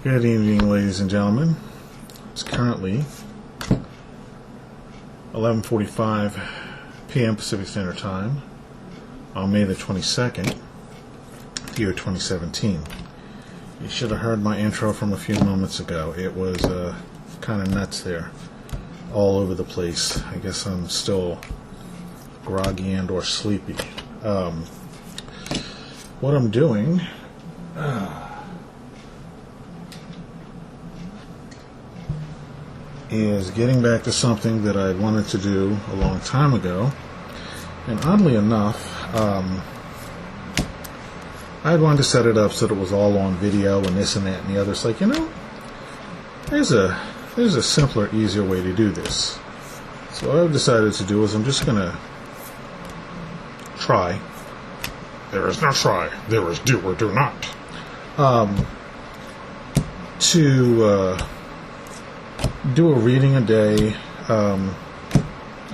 Good evening, ladies and gentlemen. It's currently 11:45 p.m. Pacific Standard Time on May the 22nd, year 2017. You should have heard my intro from a few moments ago. It was kind of nuts there, all over the place. I guess I'm still groggy and or sleepy. What I'm doing is getting back to something that I'd wanted to do a long time ago, and oddly enough, I'd wanted to set it up so that it was all on video and this and that and the other. It's like, there's a simpler, easier way to do this. So what I've decided to do is I'm just gonna try. There is no try. There is do or do not. To do a reading a day, a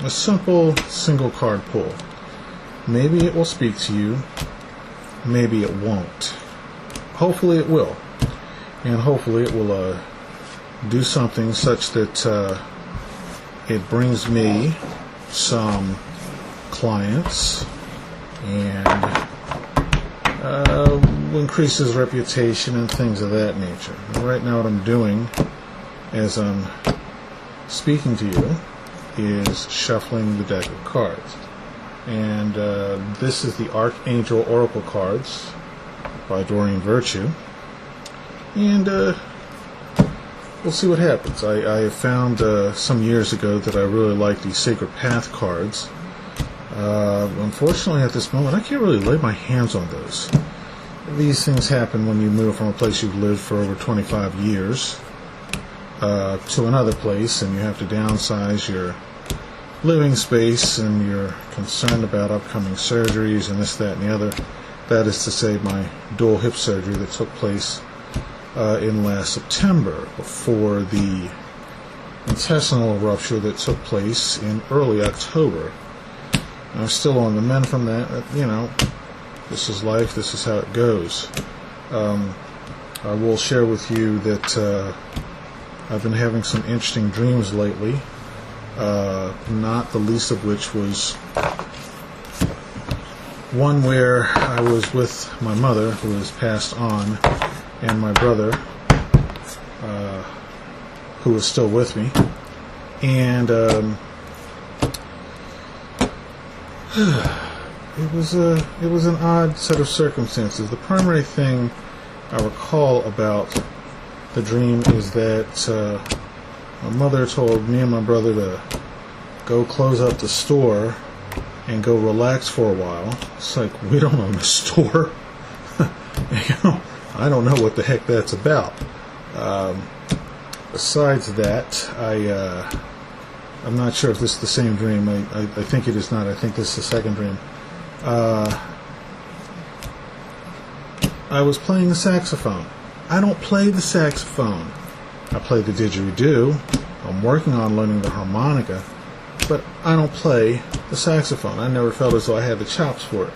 simple single card pull. Maybe it will speak to you, maybe it won't. Hopefully it will, and hopefully it will do something such that it brings me some clients and increases reputation and things of that nature. And right now what I'm doing as I'm speaking to you is shuffling the deck of cards, and this is the Archangel Oracle cards by Doreen Virtue, and we'll see what happens. I found some years ago that I really like these Sacred Path cards. Unfortunately at this moment I can't really lay my hands on those. These things happen when you move from a place you've lived for over 25 years to another place, and you have to downsize your living space, and you're concerned about upcoming surgeries and this, that, and the other. That is to say, my dual hip surgery that took place in last September before the intestinal rupture that took place in early October. I'm still on the mend from that. This is life. This is how it goes. I will share with you that I've been having some interesting dreams lately, not the least of which was one where I was with my mother, who has passed on, and my brother, who is still with me, and it was an odd set of circumstances. The primary thing I recall about the dream is that my mother told me and my brother to go close up the store and go relax for a while. It's like, we don't own the store. I don't know what the heck that's about. Besides that, I'm not sure if this is the same dream. I think it is not. I think this is the second dream. I was playing the saxophone. I don't play the saxophone. I play the didgeridoo. I'm working on learning the harmonica, but I don't play the saxophone. I never felt as though I had the chops for it.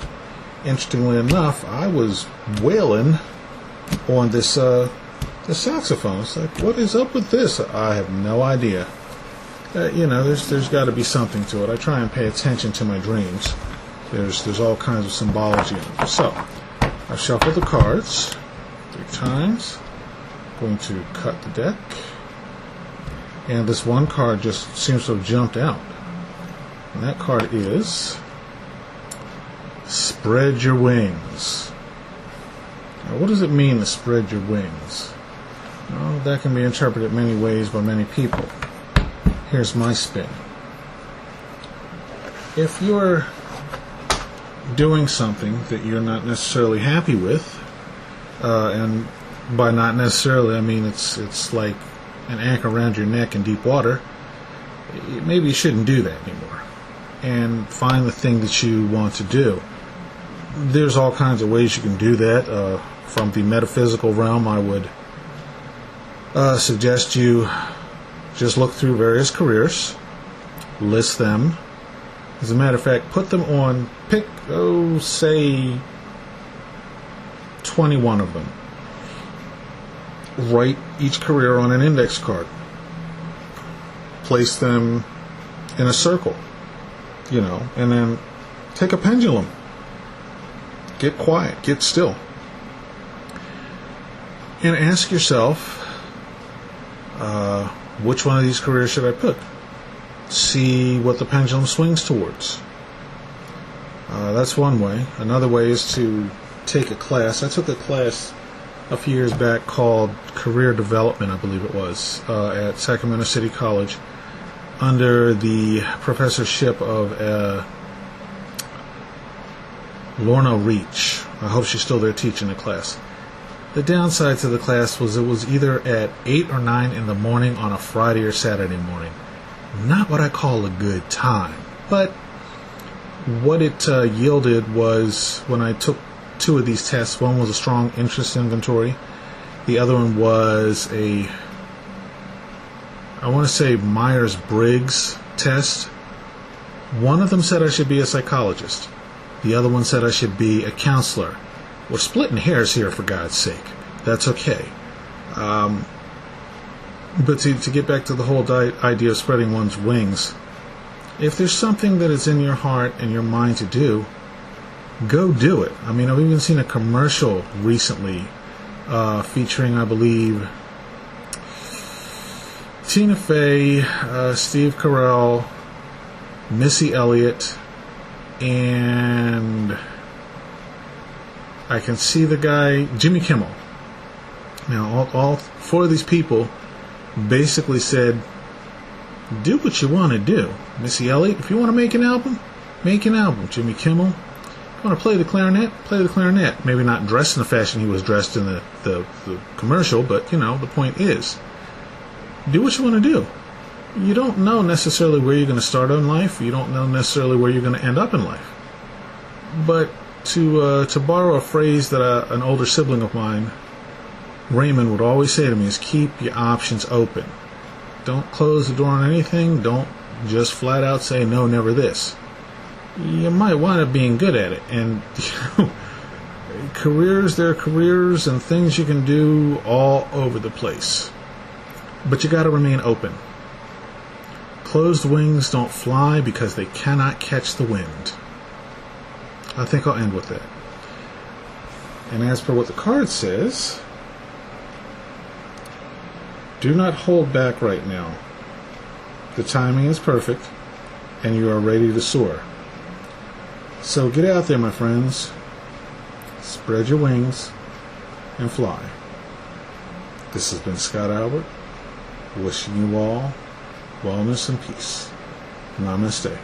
Interestingly enough, I was wailing on this the saxophone. It's like, what is up with this? I have no idea. There's got to be something to it. I try and pay attention to my dreams. There's all kinds of symbology in them. So, I shuffle the cards 3 times. I'm going to cut the deck. And this one card just seems to have jumped out. And that card is Spread Your Wings. Now, what does it mean to spread your wings? Well, that can be interpreted many ways by many people. Here's my spin. If you're doing something that you're not necessarily happy with, and by not necessarily I mean it's like an anchor around your neck in deep water, maybe you shouldn't do that anymore, and find the thing that you want to do. There's all kinds of ways you can do that. From the metaphysical realm, I would suggest you just look through various careers, list them. As a matter of fact, put them on, pick, say, 21 of them. write each career on an index card. Place them in a circle, and then take a pendulum. Get quiet, get still. And ask yourself, which one of these careers should I pick? See what the pendulum swings towards. That's one way. Another way is to take a class. I took a class a few years back called Career Development, I believe it was, at Sacramento City College under the professorship of Lorna Reach. I hope she's still there teaching the class. The downside to the class was it was either at 8 or 9 in the morning on a Friday or Saturday morning. Not what I call a good time, but what it yielded was when I took two of these tests. One was a strong interest inventory. The other one was I want to say Myers-Briggs test. One of them said I should be a psychologist. The other one said I should be a counselor. We're splitting hairs here, for God's sake. That's okay. But to get back to the whole idea of spreading one's wings, if there's something that is in your heart and your mind to do, go do it. I mean, I've even seen a commercial recently featuring, I believe, Tina Fey, Steve Carell, Missy Elliott, and I can see the guy, Jimmy Kimmel. Now, all four of these people basically said, do what you want to do. Missy Elliott, if you want to make an album, make an album. Jimmy Kimmel, if you want to play the clarinet, play the clarinet. Maybe not dressed in the fashion he was dressed in the commercial, but, the point is, do what you want to do. You don't know necessarily where you're going to start in life. You don't know necessarily where you're going to end up in life. But to borrow a phrase that an older sibling of mine, Raymond, would always say to me is keep your options open. Don't close the door on anything. Don't just flat out say no, never this. You might wind up being good at it. And careers, there are careers and things you can do all over the place. But you got to remain open. Closed wings don't fly because they cannot catch the wind. I think I'll end with that. And as per what the card says, do not hold back right now. The timing is perfect, and you are ready to soar. So get out there, my friends. Spread your wings and fly. This has been Scott Albert, wishing you all wellness and peace. Namaste.